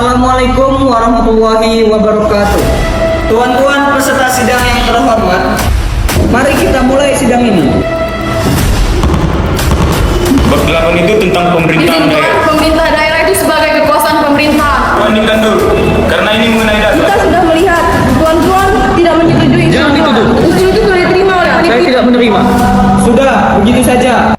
Assalamualaikum warahmatullahi wabarakatuh. Tuan-tuan peserta sidang yang terhormat, mari kita mulai sidang ini. Bab 8 itu tentang pemerintahan daerah. Pemerintah daerah itu sebagai kekuasaan pemerintah. Tuan dulu, karena ini mengenai Kita dasar. sudah melihat tuan-tuan tidak menyetujui. Jangan dituduh. Usul itu sudah diterima oleh ahli Saya kita. tidak menerima. Sudah, begitu saja.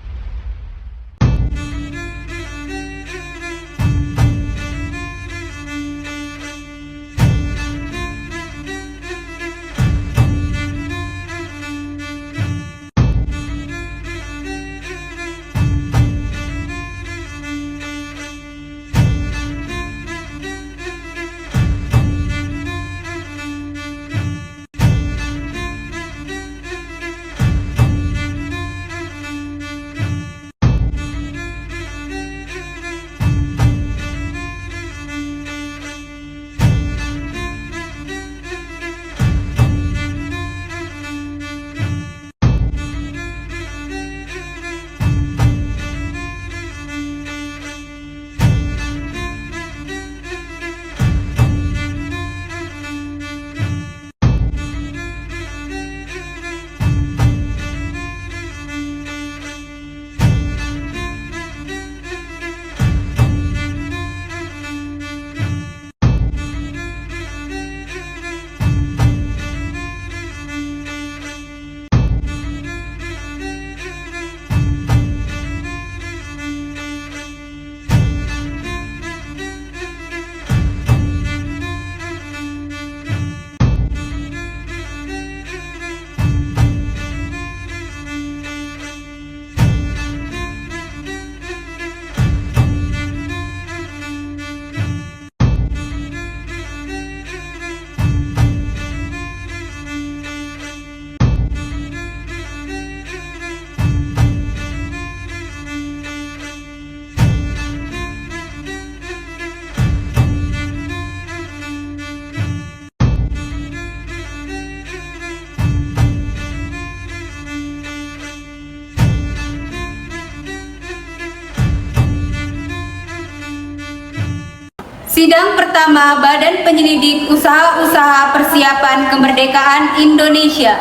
Sidang pertama Badan Penyelidik Usaha-Usaha Persiapan Kemerdekaan Indonesia.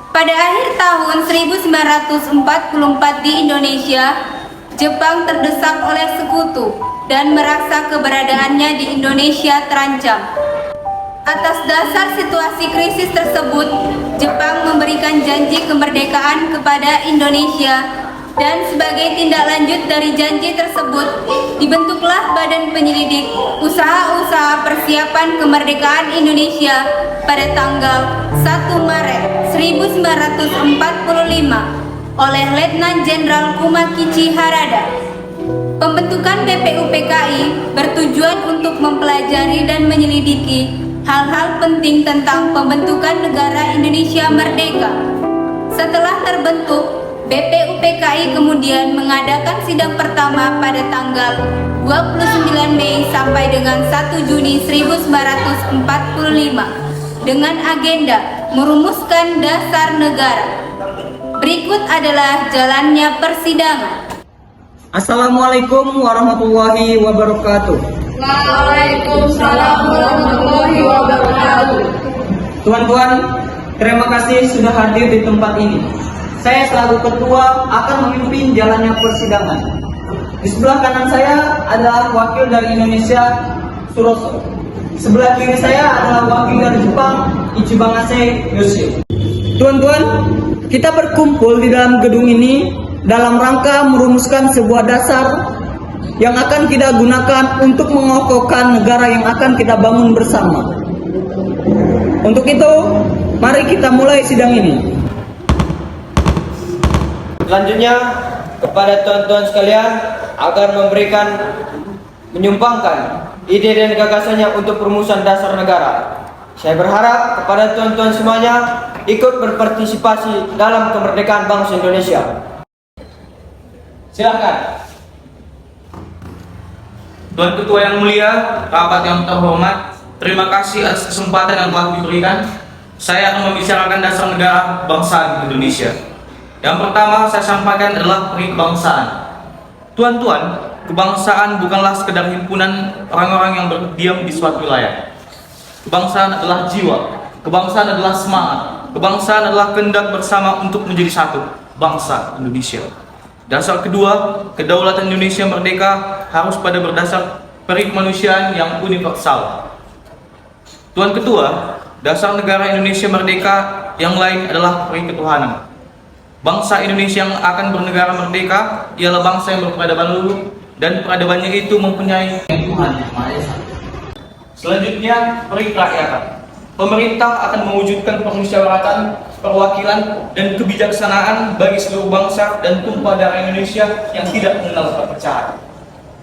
Pada akhir tahun 1944 di Indonesia, Jepang terdesak oleh sekutu dan merasa keberadaannya di Indonesia terancam. Atas dasar situasi krisis tersebut, Jepang memberikan janji kemerdekaan kepada Indonesia. Dan sebagai tindak lanjut dari janji tersebut, dibentuklah Badan Penyelidik Usaha-Usaha Persiapan Kemerdekaan Indonesia pada tanggal 1 Maret 1945 oleh Letnan Jenderal Kumakichi Harada. Pembentukan BPUPKI bertujuan untuk mempelajari dan menyelidiki hal-hal penting tentang pembentukan negara Indonesia merdeka. Setelah terbentuk, BPUPKI kemudian mengadakan sidang pertama pada tanggal 29 Mei sampai dengan 1 Juni 1945 dengan agenda merumuskan dasar negara. Berikut adalah jalannya persidangan. Assalamualaikum warahmatullahi wabarakatuh. Waalaikumsalam warahmatullahi wabarakatuh. Tuan-tuan, terima kasih sudah hadir di tempat ini. Saya selaku ketua akan memimpin jalannya persidangan. Di sebelah kanan saya adalah wakil dari Indonesia, Suroso. Sebelah kiri saya adalah wakil dari Jepang, Ichibangase Yoshio. Tuan-tuan, kita berkumpul di dalam gedung ini dalam rangka merumuskan sebuah dasar yang akan kita gunakan untuk mengokohkan negara yang akan kita bangun bersama. Untuk itu, mari kita mulai sidang ini. Selanjutnya, kepada tuan-tuan sekalian agar menyumbangkan ide dan gagasannya untuk perumusan dasar negara. Saya berharap kepada tuan-tuan semuanya ikut berpartisipasi dalam kemerdekaan bangsa Indonesia. Silakan. Tuan Ketua yang mulia, rapat yang terhormat, terima kasih atas kesempatan yang telah diberikan. Saya akan membicarakan dasar negara bangsa Indonesia. Yang pertama saya sampaikan adalah perikebangsaan. Tuan-tuan, kebangsaan bukanlah sekedar himpunan orang-orang yang berdiam di suatu wilayah. Kebangsaan adalah jiwa, kebangsaan adalah semangat, kebangsaan adalah kehendak bersama untuk menjadi satu, bangsa Indonesia. Dasar kedua, kedaulatan Indonesia merdeka harus pada berdasar peri kemanusiaan yang universal. Tuan Ketua, dasar negara Indonesia merdeka yang lain adalah peri ketuhanan. Bangsa Indonesia yang akan bernegara merdeka ialah bangsa yang berperadaban luhur dan peradabannya itu mempunyai Tuhan yang Maha Esa. Selanjutnya, peri kerakyatan. Pemerintah akan mewujudkan permusyawaratan, perwakilan, dan kebijaksanaan bagi seluruh bangsa dan tumpah darah Indonesia yang tidak mengenal perpecahan.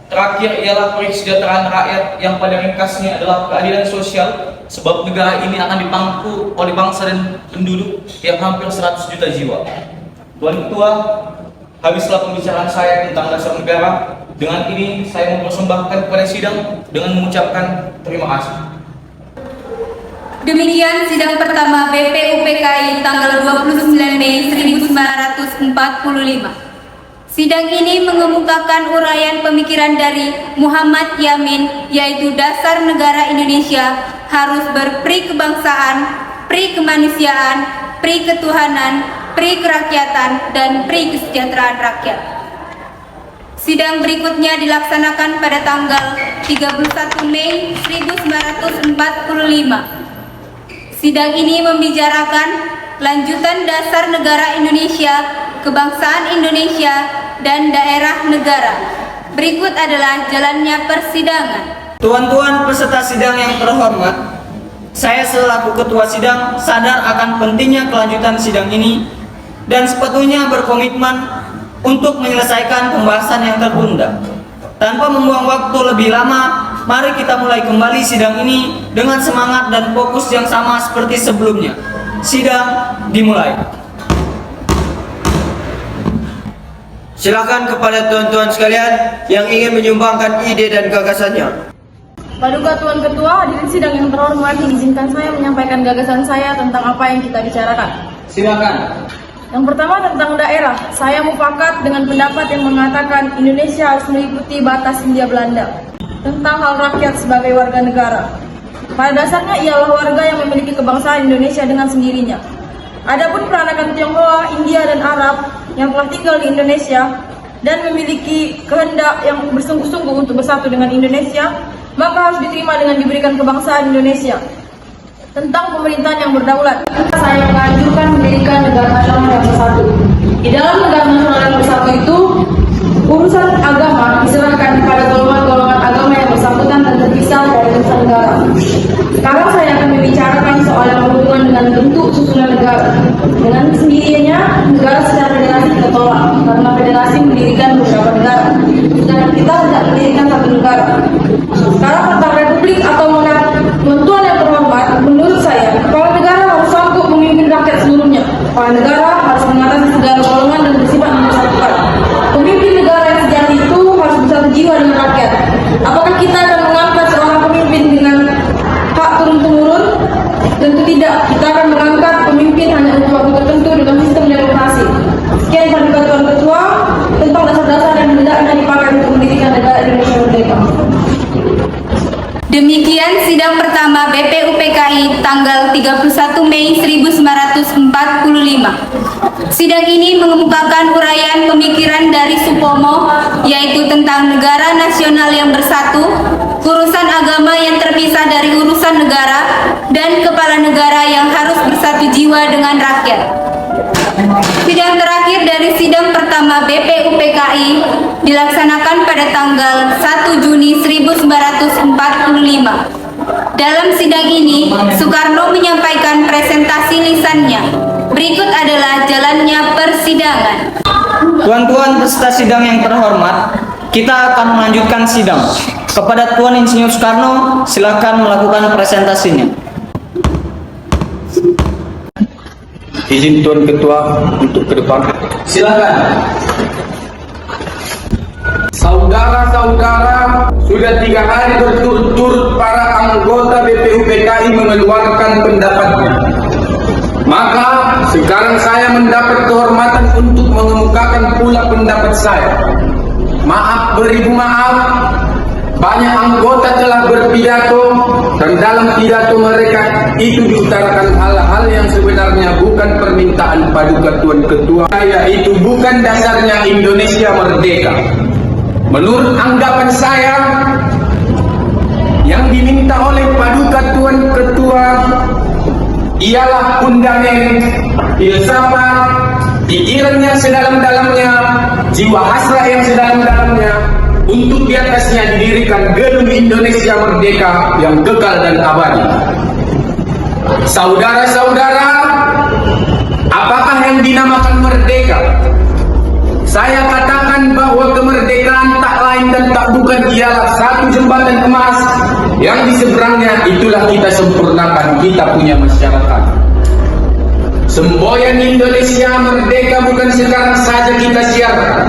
Terakhir ialah peri kesejahteraan rakyat yang pada ringkasnya adalah keadilan sosial, sebab negara ini akan dipangku oleh bangsa dan penduduk yang hampir 100 juta jiwa. Tuan Ketua, habislah pembicaraan saya tentang dasar negara. Dengan ini saya mempersembahkan kepada sidang dengan mengucapkan terima kasih. Demikian sidang pertama BPUPKI tanggal 29 Mei 1945. Sidang ini mengemukakan uraian pemikiran dari Muhammad Yamin, yaitu dasar negara Indonesia harus berperi kebangsaan, peri kemanusiaan, peri ketuhanan, peri kerakyatan, dan peri kesejahteraan rakyat. Sidang berikutnya dilaksanakan pada tanggal 31 Mei 1945. Sidang ini membicarakan lanjutan dasar negara Indonesia, kebangsaan Indonesia, dan daerah negara. Berikut adalah jalannya persidangan. Tuan-tuan peserta sidang yang terhormat, saya selaku ketua sidang sadar akan pentingnya kelanjutan sidang ini dan sepatutnya berkomitmen untuk menyelesaikan pembahasan yang tertunda. Tanpa membuang waktu lebih lama, mari kita mulai kembali sidang ini dengan semangat dan fokus yang sama seperti sebelumnya. Sidang dimulai. Silakan kepada tuan-tuan sekalian yang ingin menyumbangkan ide dan gagasannya. Paduka Tuan Ketua, hadirin sidang yang terhormat, izinkan saya menyampaikan gagasan saya tentang apa yang kita bicarakan. Silakan. Yang pertama tentang daerah, saya mufakat dengan pendapat yang mengatakan Indonesia harus mengikuti batas Hindia Belanda tentang hal rakyat sebagai warga negara. Pada dasarnya ialah warga yang memiliki kebangsaan Indonesia dengan sendirinya. Adapun peranakan Tionghoa, India, dan Arab yang telah tinggal di Indonesia dan memiliki kehendak yang bersungguh-sungguh untuk bersatu dengan Indonesia, maka harus diterima dengan diberikan kebangsaan Indonesia. Tentang pemerintahan yang berdaulat, saya menganjurkan mendirikan negara nasional yang bersatu. Di dalam negara nasional yang bersatu itu, urusan agama diserahkan kepada golongan-golongan agama yang bersangkutan dan terpisah dari urusan negara. Sekarang saya akan membicarakan soal yang berhubungan dengan bentuk susunan negara. Dengan sendirinya, negara secara federasi kita tolak, karena federasi mendirikan beberapa negara, sedangkan kita tidak mendirikan satu negara. Sekarang tentang republik atau monarki, tuan yang terhormat, menurut saya, kepala negara harus sanggup memimpin rakyat seluruhnya. Kepala negara harus mengatasi segala golongan dan bersifat menyatukan. Pemimpin negara yang sejati itu harus bersatu jiwa dengan rakyat. Apakah kita akan mengangkat seorang pemimpin dengan hak turun-temurun? Tentu tidak. Kita akan mengangkat pemimpin hanya untuk waktu tertentu dalam sistem demokrasi. Sekian paduka Tuan Ketua tentang dasar-dasar yang hendaknya dipakai untuk mendirikan negara Indonesia merdeka. Demikian sidang pertama BPUPKI tanggal 31 Mei 1945. Sidang ini mengemukakan uraian pemikiran dari Supomo, yaitu tentang negara nasional yang bersatu, urusan agama yang terpisah dari urusan negara, dan kepala negara yang harus bersatu jiwa dengan rakyat. Sidang terakhir dari sidang pertama BPUPKI dilaksanakan pada tanggal 1 Juni 1945. Dalam sidang ini, Soekarno menyampaikan presentasi lisannya. Berikut adalah jalannya persidangan. Tuan-tuan peserta sidang yang terhormat, kita akan melanjutkan sidang. Kepada Tuan Insinyur Soekarno, silakan melakukan presentasinya. Izin Tuan Ketua untuk ke depan. Silakan. Saudara-saudara, sudah 3 hari berturut-turut para anggota BPUPKI mengeluarkan pendapatnya. Maka sekarang saya mendapat kehormatan untuk mengemukakan pula pendapat saya. maaf beribu maaf, banyak anggota telah berpidato dan dalam pidato mereka itu diutarakan hal-hal yang sebenarnya bukan permintaan Paduka Tuan Ketua, yaitu bukan dasarnya Indonesia merdeka. Menurut anggapan saya, yang diminta oleh Paduka Tuan Ketua ialah fundament, filsafat, pikiran yang sedalam-dalamnya, jiwa hasrat yang sedalam-dalamnya, untuk di atasnya didirikan gedung Indonesia merdeka yang kekal dan abadi. Saudara-saudara, apakah yang dinamakan merdeka? Saya katakan bahwa kemerdekaan tak lain dan tak bukan ialah satu jembatan emas yang di seberangnya itulah kita sempurnakan kita punya masyarakat. Semboyan Indonesia merdeka bukan sekarang saja kita siarkan.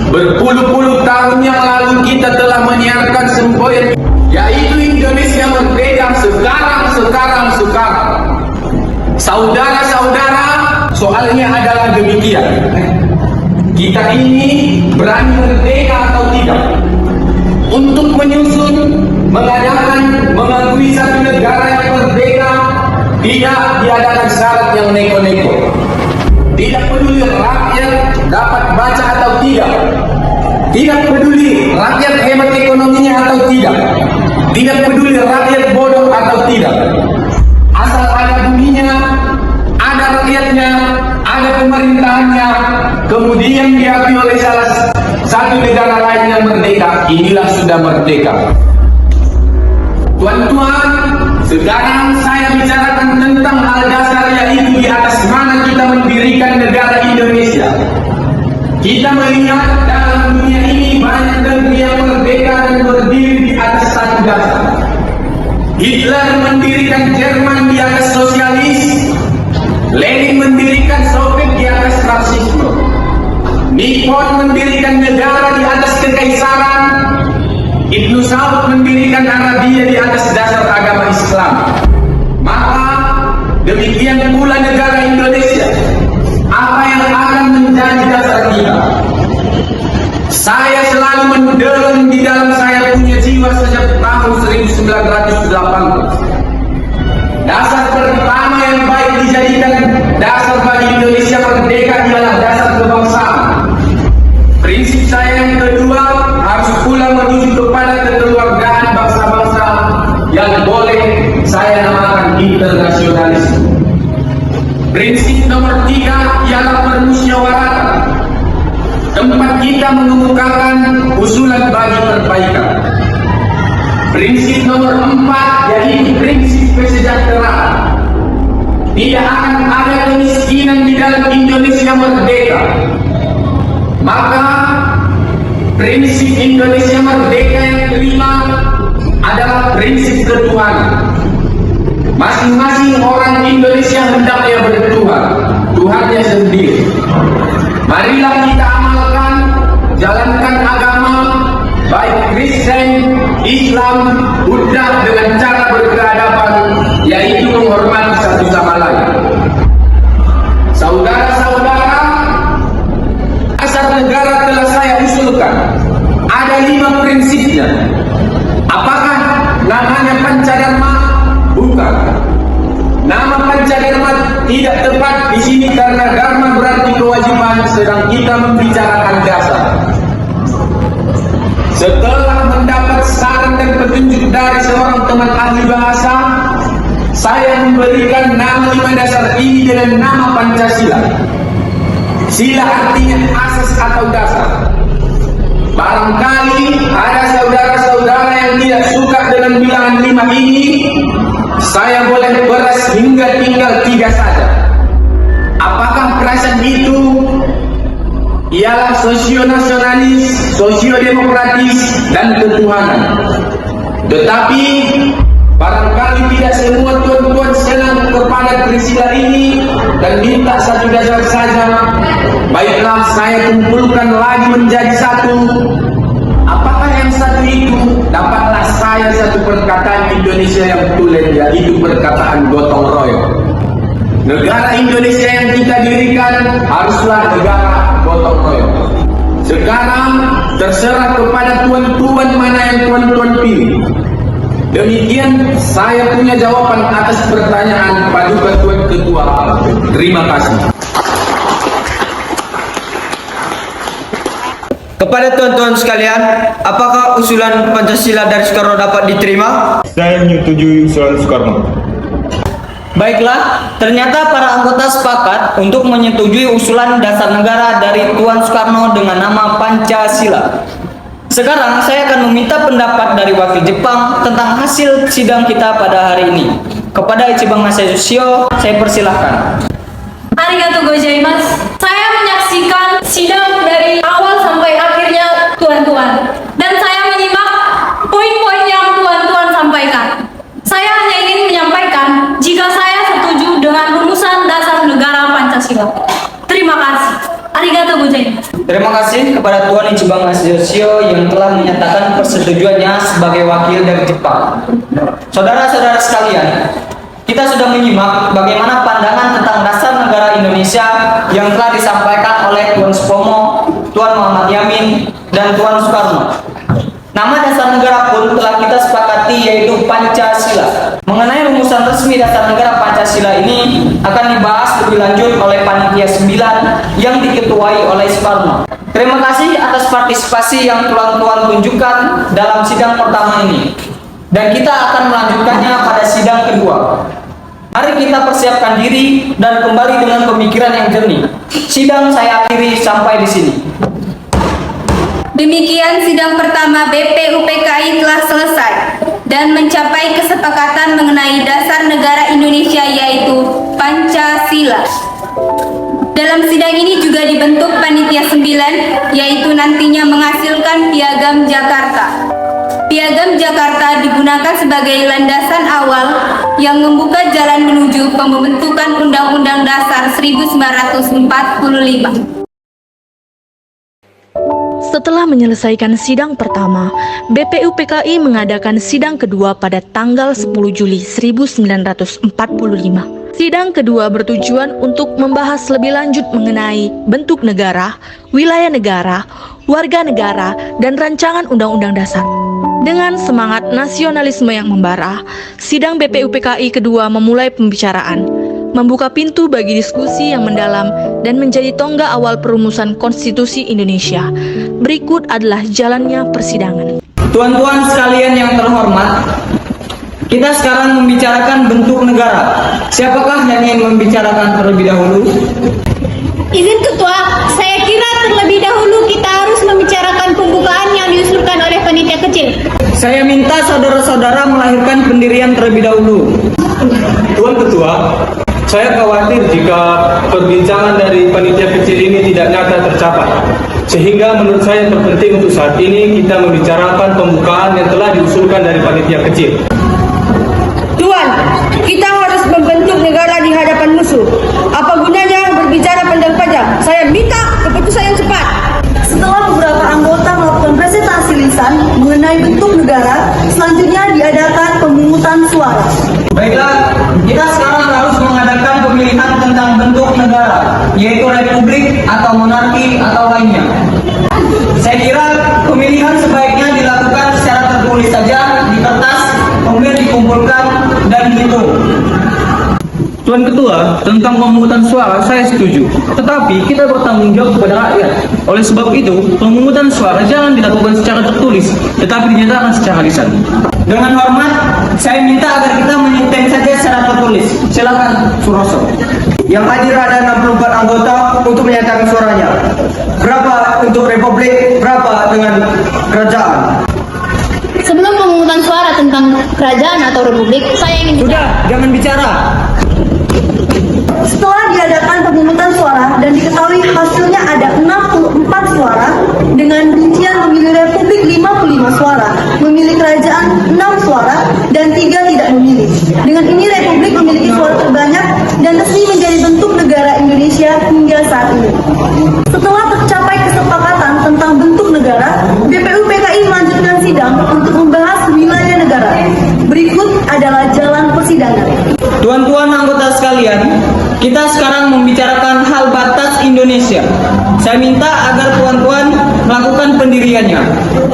Berpuluh-puluh tahun yang lalu kita telah menyiarkan semboyan, yaitu Indonesia merdeka sekarang. Saudara-saudara, soalnya adalah demikian. Kita ini berani merdeka atau tidak untuk menyusun, mengadakan, mengakui satu negara yang merdeka. Tidak diadakan syarat yang neko-neko. Tidak peduli rakyat dapat baca atau tidak. Tidak peduli rakyat hemat ekonominya atau tidak. Tidak peduli rakyat bodoh atau tidak. Asal ada bunyinya, ada rakyatnya, ada pemerintahannya, kemudian diakui oleh salah satu negara lain yang merdeka, inilah sudah merdeka. Tuan-tuan, sekarang saya bicarakan tentang hal dasar, yaitu di atas mana kita mendirikan negara Indonesia. Kita melihat dalam dunia ini banyak negeri yang merdeka dan berdiri di atas satu dasar. Hitler mendirikan Jerman di atas sosialis, Lenin mendirikan Soviet di atas Marxisme, Nippon mendirikan negara di atas kekaisaran, Ibnu Saud mendirikan Arabia di atas dasar agama Islam. Maka demikian pula negara Indonesia, apa yang akan menjadi dasar kita. Saya selalu mendorong di dalam saya punya jiwa sejak tahun 1980. Dasar pertama yang baik dijadikan dasar bagi Indonesia merdeka ialah dasar kebangsaan. Prinsip saya yang kedua harus pula menuju kepada kekeluargaan bangsa-bangsa yang boleh saya namakan internasionalisme. Prinsip nomor 3 ialah permusyawaratan, tempat kita mengemukakan usulan bagi perbaikan. Prinsip nomor 4 yaitu prinsip kesejahteraan. Tidak akan ada kemiskinan di dalam Indonesia merdeka. Maka prinsip Indonesia merdeka yang kelima adalah prinsip ketuhanan. Masing-masing orang Indonesia hendaknya bertuhan, Tuhannya sendiri. Marilah kita amalkan, jalankan agama baik Kristen, Islam, Buddha dengan cara berkeadaban, yaitu menghormati satu sama lain. Saudara-saudara, asal negara telah saya usulkan. Ada 5 prinsipnya. Apakah namanya Pancadharma? Bukan. Nama Pancadharma tidak tepat di sini karena dharma berarti kewajiban, sedang kita membicarakan dasar. Setelah mendapat saran dan petunjuk dari seorang teman ahli bahasa, saya memberikan nama 5 dasar ini dengan nama Pancasila. Sila artinya asas atau dasar. Barangkali ada saudara-saudara yang tidak suka dengan bilangan 5 ini, saya boleh beras hingga tinggal 3 saja. Apakah perasaan itu ialah sosionasionalis, sosiodemokratis, dan ketuhanan? Tetapi barangkali tidak semua tuan-tuan senang kepada Trisila ini dan minta satu dasar saja. Baiklah, saya kumpulkan lagi menjadi satu. Apakah yang satu itu? Dapatlah saya satu perkataan Indonesia yang tulen, yaitu perkataan gotong royong. Negara Indonesia yang kita dirikan haruslah negara gotong royong. Sekarang terserah kepada tuan-tuan mana yang tuan-tuan pilih. Demikian saya punya jawaban atas pertanyaan Paduka Tuan Ketua. Terima kasih. Kepada tuan-tuan sekalian, apakah usulan Pancasila dari Soekarno dapat diterima? Saya menyetujui usulan Soekarno. Baiklah, ternyata para anggota sepakat untuk menyetujui usulan dasar negara dari Tuan Soekarno dengan nama Pancasila. Sekarang saya akan meminta pendapat dari wakil Jepang tentang hasil sidang kita pada hari ini. Kepada Ichiban Masayushio, saya persilahkan. Arigatou gozaimasu. Saya menyaksikan sidang dari awal sampai akhirnya tuan-tuan. Dan saya menyimak poin-poin yang tuan-tuan sampaikan. Saya hanya ingin menyampaikan jika saya setuju dengan rumusan dasar negara Pancasila. Terima kasih. Arigatou gozaimasu. Terima kasih kepada Tuan Ichiban Masayushio yang telah menyatakan persetujuannya sebagai wakil dari Jepang. Saudara-saudara sekalian, kita sudah menyimak bagaimana pandangan tentang dasar negara Indonesia yang telah disampaikan oleh Tuan Supomo, Tuan Muhammad Yamin, dan Tuan Soekarno. Nama dasar negara pun telah kita sepakati, yaitu Pancasila. Mengenai rumusan resmi dasar negara Pancasila ini akan dibahas lebih lanjut oleh Panitia 9 yang diketuai oleh Soekarno. Terima kasih atas partisipasi yang tuan-tuan tunjukkan dalam sidang pertama ini. Dan kita akan melanjutkannya pada sidang kedua. Mari kita persiapkan diri dan kembali dengan pemikiran yang jernih. Sidang saya akhiri sampai di sini. Demikian sidang pertama BPUPKI telah selesai dan mencapai kesepakatan mengenai dasar negara Indonesia yaitu Pancasila. Dalam sidang ini juga dibentuk Panitia 9 yaitu nantinya menghasilkan Piagam Jakarta. Piagam Jakarta digunakan sebagai landasan awal yang membuka jalan menuju pembentukan Undang-Undang Dasar 1945. Setelah menyelesaikan sidang pertama, BPUPKI mengadakan sidang kedua pada tanggal 10 Juli 1945. Sidang kedua bertujuan untuk membahas lebih lanjut mengenai bentuk negara, wilayah negara, warga negara, dan rancangan undang-undang dasar. Dengan semangat nasionalisme yang membara, sidang BPUPKI kedua memulai pembicaraan, membuka pintu bagi diskusi yang mendalam dan menjadi tonggak awal perumusan Konstitusi Indonesia. Berikut adalah jalannya persidangan. Tuan-tuan sekalian yang terhormat, kita sekarang membicarakan bentuk negara. Siapakah yang ingin membicarakan terlebih dahulu? Izin Ketua, saya kira terlebih dahulu kita harus membicarakan pembukaan yang diusulkan oleh panitia kecil. Saya minta saudara-saudara melahirkan pendirian terlebih dahulu. Tuan Ketua, saya khawatir jika perbincangan dari panitia kecil ini tidak nyata tercapai. Sehingga menurut saya yang terpenting untuk saat ini kita membicarakan pembukaan yang telah diusulkan dari panitia kecil. Tuan, kita harus membentuk negara di hadapan musuh. Apa gunanya berbicara panjang-panjang? Saya minta keputusan yang cepat. Setelah beberapa anggota melakukan presentasi lisan mengenai bentuk negara, selanjutnya diadakan pemungutan suara. Baiklah, kita sekarang harus mengadakan pemilihan tentang bentuk negara, yaitu republik atau monarki atau lainnya. Saya kira pemilihan sebaiknya dilakukan secara tertulis saja di kertas, kemudian dikumpulkan dan dihitung. Tuan Ketua, tentang pemungutan suara saya setuju. Tetapi kita bertanggung jawab kepada rakyat. Oleh sebab itu, pemungutan suara jangan dilakukan secara tertulis, tetapi dinyatakan secara lisan. Dengan hormat, saya minta agar kita menyitem saja secara tertulis. Silakan, Suroso. Yang hadir ada 64 anggota untuk menyatakan suaranya. Berapa untuk republik, berapa dengan kerajaan? Sebelum pemungutan suara tentang kerajaan atau republik, saya ingin Sudah, jangan bicara. Setelah diadakan pemungutan suara dan diketahui hasilnya ada 64 suara dengan rincian memilih republik 55 suara, memilih kerajaan 6 suara, dan 3 tidak memilih. Dengan ini republik memiliki suara terbanyak dan resmi menjadi bentuk negara Indonesia hingga saat ini. Setelah tercapai kesepakatan tentang bentuk negara, BPUPKI melanjutkan sidang untuk membahas wilayah negara. Berikut adalah jalan persidangan. Tuan-tuan anggota sekalian, kita sekarang membicarakan hal batas Indonesia. Saya minta agar tuan-tuan melakukan pendiriannya.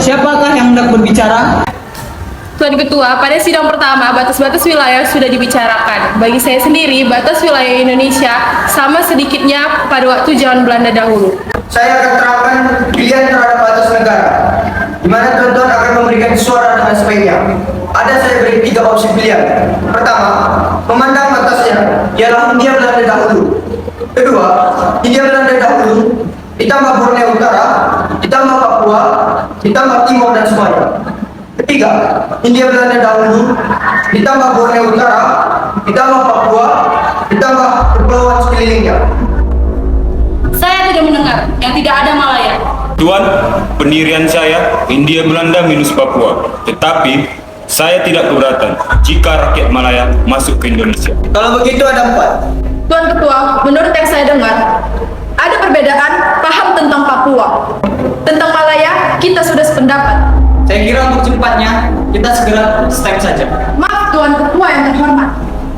Siapakah yang hendak berbicara? Tuan Ketua, pada sidang pertama, batas-batas wilayah sudah dibicarakan. Bagi saya sendiri, batas wilayah Indonesia sama sedikitnya pada waktu zaman Belanda dahulu. Saya akan terangkan pilihan terhadap batas negara, di mana tuan-tuan akan memberikan suara dengan sebaiknya. Ada saya beri 3 opsi pilihan. Pertama, memandang batasnya ialah Hindia Belanda dahulu. Kedua, Hindia Belanda dahulu, ditambah Borneo Utara, ditambah Papua, ditambah Timor dan semuanya. Ketiga, Hindia Belanda dahulu, ditambah Borneo Utara, ditambah Papua, ditambah kepulauan sekelilingnya. Saya tidak mendengar yang tidak ada Malaya. Tuan, pendirian saya Hindia Belanda minus Papua. Tetapi saya tidak keberatan jika rakyat Malaya masuk ke Indonesia. Kalau begitu ada 4. Tuan Ketua, menurut yang saya dengar, ada perbedaan paham tentang Papua. Tentang Malaya, kita sudah sependapat. Saya kira untuk cepatnya kita segera step saja. Maaf Tuan Ketua yang terhormat,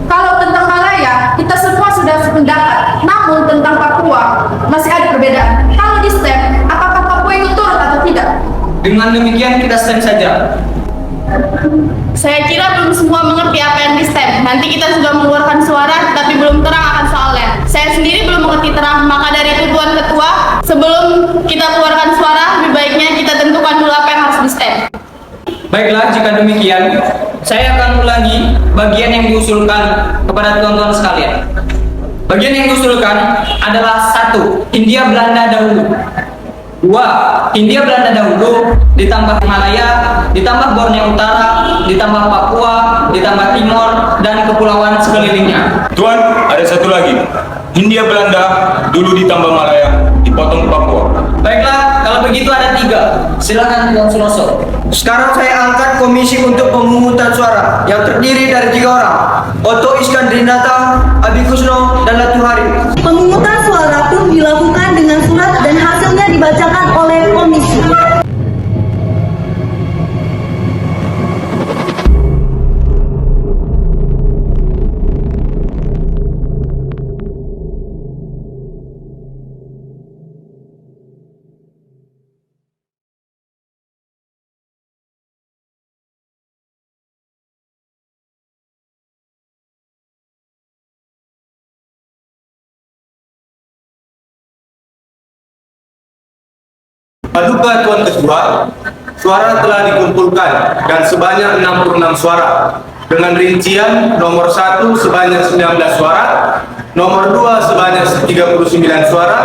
kalau tentang Malaya kita semua sudah sependapat. Namun tentang Papua masih ada perbedaan. Kalau di step, apakah Papua ikut turut atau tidak? Dengan demikian kita step saja. Saya kira belum semua mengerti apa yang di step. Nanti kita sudah mengeluarkan suara, tapi belum terang akan soalnya. Saya sendiri belum mengerti terang, maka dari itu Tuan Ketua, sebelum kita keluarkan suara, lebih baiknya kita tentukan dulu apa yang harus di step. Baiklah, jika demikian, saya akan ulangi bagian yang diusulkan kepada tuan-tuan sekalian. Bagian yang diusulkan adalah 1. Hindia Belanda dahulu. 2. Hindia Belanda dahulu, ditambah Malaya, ditambah Borneo Utara, ditambah Papua, ditambah Timor, dan kepulauan sekelilingnya. Tuan, ada satu lagi. Hindia Belanda dulu ditambah Malaya, dipotong Papua. Baiklah, kalau begitu ada 3. Silakan Tuan Suroso. Sekarang saya angkat komisi untuk pemungutan suara yang terdiri dari 3 orang. Otto Iskandrinata, Abi Kusno, dan Latuhari. Pemungutan suara pun dilakukan dengan surat dan hasilnya dibacakan oleh komisi. Paduka Tuan Ketua, suara telah dikumpulkan dan sebanyak 66 suara. Dengan rincian nomor 1 sebanyak 19 suara, nomor 2 sebanyak 39 suara,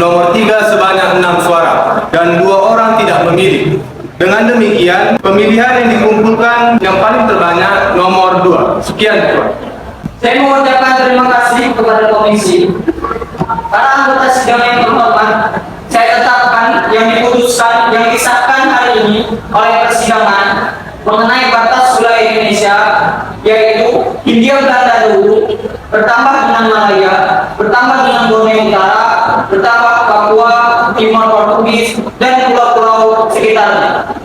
nomor 3 sebanyak 6 suara, dan 2 orang tidak memilih. Dengan demikian, pemilihan yang dikumpulkan yang paling terbanyak nomor 2. Sekian, Tuan. Saya mengucapkan terima kasih kepada komisi. Para anggota sidang yang terhormat, saya tetapkan yang diputuskan, yang disahkan hari ini oleh persidangan mengenai batas wilayah Indonesia, yaitu Hindia Belanda dulu, bertambah dengan Malaya, bertambah dengan Borneo Utara, bertambah Papua, Timor Portugis, dan pulau-pulau sekitarnya.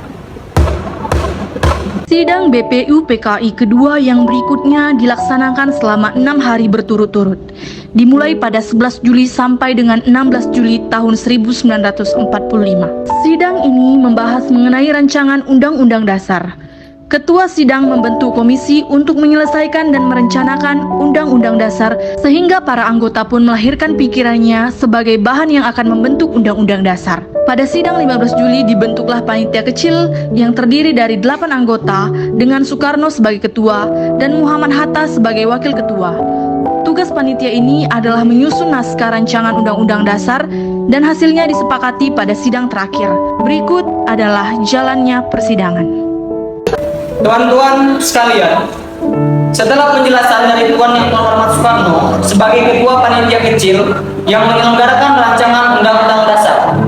Sidang BPU PKI kedua yang berikutnya dilaksanakan selama 6 hari berturut-turut, dimulai pada 11 Juli sampai dengan 16 Juli tahun 1945. Sidang ini membahas mengenai rancangan Undang-Undang Dasar. Ketua sidang membentuk komisi untuk menyelesaikan dan merencanakan Undang-Undang Dasar sehingga para anggota pun melahirkan pikirannya sebagai bahan yang akan membentuk Undang-Undang Dasar. Pada sidang 15 Juli dibentuklah panitia kecil yang terdiri dari 8 anggota dengan Soekarno sebagai ketua dan Muhammad Hatta sebagai wakil ketua. Tugas panitia ini adalah menyusun naskah rancangan Undang-Undang Dasar dan hasilnya disepakati pada sidang terakhir. Berikut adalah jalannya persidangan. Tuan-tuan sekalian, setelah penjelasan dari Tuan yang terhormat Soekarno sebagai ketua panitia kecil yang menyelenggarakan rancangan Undang-Undang Dasar,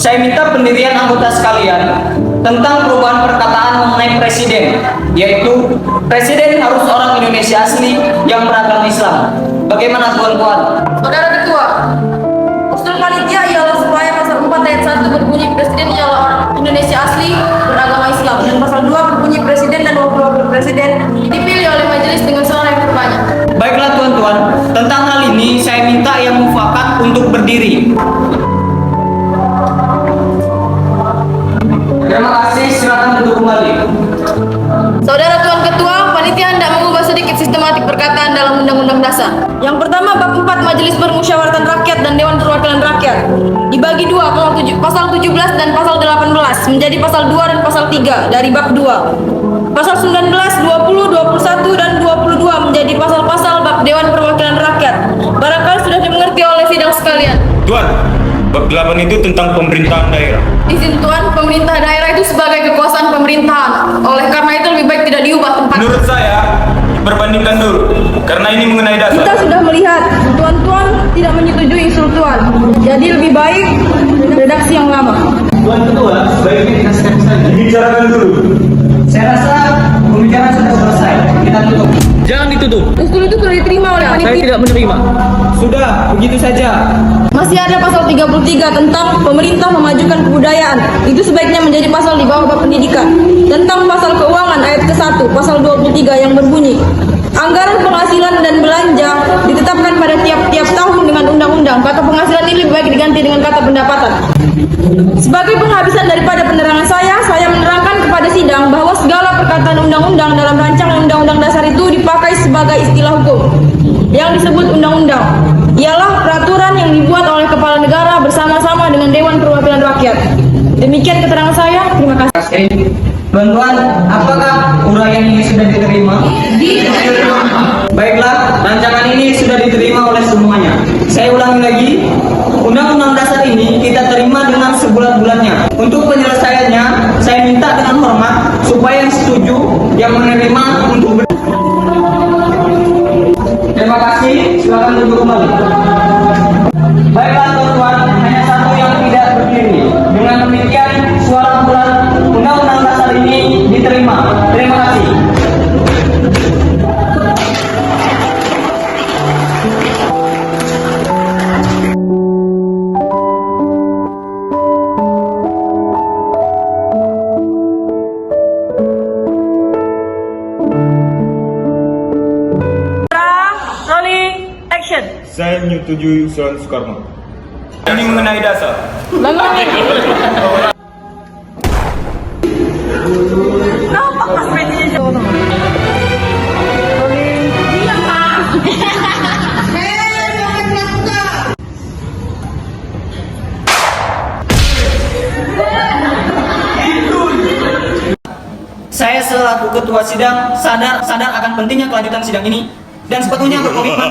saya minta pendirian anggota sekalian tentang perubahan perkataan mengenai presiden, yaitu presiden harus orang Indonesia asli yang beragama Islam. Bagaimana tuan-tuan? Saudara Ketua, usul panitia ialah supaya pasal 4 ayat 1 berbunyi presiden ialah orang Indonesia asli beragama Islam, dan pasal 2 berbunyi presiden dan wakil presiden dipilih oleh majelis dengan suara yang terbanyak. Baiklah tuan-tuan, tentang hal ini saya minta yang mufakat untuk berdiri. Terima kasih, silakan duduk kembali. Saudara Tuan Ketua, panitia hendak mengubah sedikit sistematik perkataan dalam Undang-Undang Dasar. Yang pertama, bab 4 Majelis Permusyawaratan Rakyat dan Dewan Perwakilan Rakyat dibagi dua, pasal 17 dan pasal 18 menjadi pasal 2 dan pasal 3 dari bab 2. Pasal 19, 20, 21 dan 22 menjadi pasal-pasal bab Dewan Perwakilan Rakyat. Barangkali sudah dimengerti oleh sidang sekalian. Tuan, bab 8 itu tentang pemerintahan daerah. Izin Tuan, pemerintah daerah itu sebagai kekuasaan pemerintahan. Oleh karena itu lebih baik tidak diubah tempat. Menurut saya, diperbandingkan dulu, karena ini mengenai dasar. Kita sudah melihat, Tuan-Tuan tidak menyetujui usul Tuan. Jadi lebih baik redaksi yang lama. Tuan Ketua, sebaiknya dikasihkan saja. Dibicarakan dulu. Saya rasa pembicaraan sudah selesai. Kita tutup. Jangan ditutup. Usul itu sudah diterima oleh Saya panitia. tidak menerima. Sudah, begitu saja. Masih ada pasal 33 tentang pemerintah memajukan kebudayaan. Itu sebaiknya menjadi pasal di bawah bab pendidikan. Tentang pasal keuangan ayat ke-1, pasal 23 yang berbunyi, anggaran penghasilan dan belanja ditetapkan pada tiap-tiap tahun dengan undang-undang. Kata penghasilan ini lebih baik diganti dengan kata pendapatan. Sebagai penghabisan daripada penerangan saya menerangkan kepada sidang bahwa segala perkataan undang-undang dalam rancangan undang-undang dasar itu dipakai sebagai istilah hukum. Yang disebut undang-undang ialah peraturan yang dibuat oleh kepala negara bersama-sama dengan Dewan Perwakilan Rakyat. Demikian keterangan saya. Terima kasih. Tuan-tuan, apakah uraian ini sudah diterima? Diterima. Baiklah, rancangan ini sudah diterima oleh semuanya. Saya ulangi lagi, Undang-Undang Dasar ini kita terima dengan sebulan-bulannya. Untuk penyelesaiannya, saya minta dengan hormat supaya yang setuju, yang menerima untuk Terima kasih, silakan duduk kembali. Baiklah tuan-tuan, hanya satu yang tidak berdiri. Dengan demikian, suara bulan Undang-Undang Dasar ini diterima. Terima kasih. Rolling action. Saya menyetujui usulan Soekarno. Ini mengenai dasar. Saya selaku ketua sidang sadar akan pentingnya kelanjutan sidang ini dan sepenuhnya berkomitmen